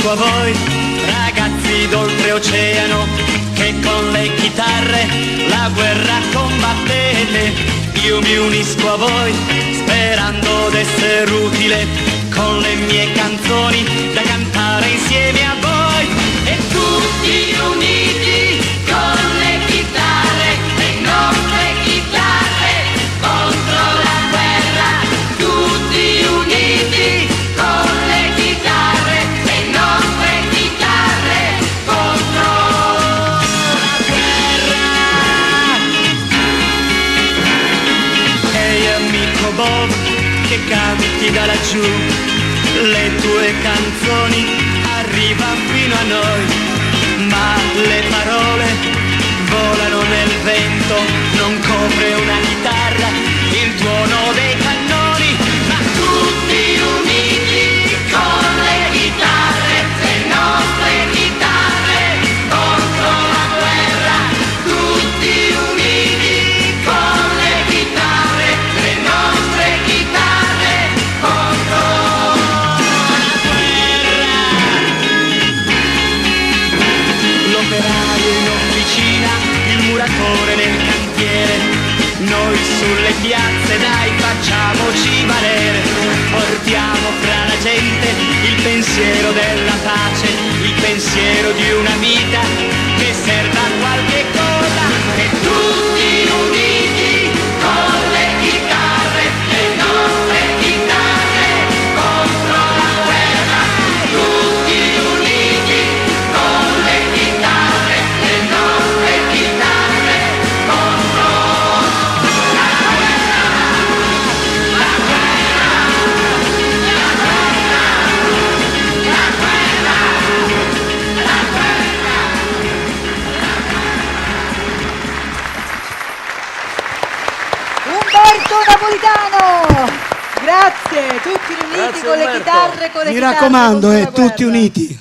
unisco a voi, ragazzi d'oltreoceano, che con le chitarre la guerra combattete. Io mi unisco a voi, sperando d'essere utile, con le mie canzoni da cantare insieme a voi. E tutti uniti con le chitarre, le nostre chitarre, contro la guerra. Tutti uniti con le chitarre, le nostre chitarre, contro la guerra. Ehi amico Bob, che canti da laggiù, le tue canzoni arrivano fino a noi, ma le parole volano nel vento, non copre una chitarra il tuono dei cannoni. Ma tutti uniti con le chitarre, le nostre chitarre, contro la guerra. Tutti uniti con le chitarre, le nostre chitarre, contro la guerra. L'operaio in officina, il muratore nel cantiere, noi sulle piazze dai facciamoci valere. Portiamo fra la gente il pensiero della pace, il pensiero di una vita che serva a qualche cosa. E tutti uniti con le chitarre, le nostre chitarre, contro la guerra. Tutti uniti con le chitarre, le nostre chitarre, contro la guerra. La guerra, la guerra, la guerra, la guerra. Umberto Napolitano! Grazie, tutti uniti con le chitarre, con le Mi chitarre raccomando, contro la tutti guerra. uniti.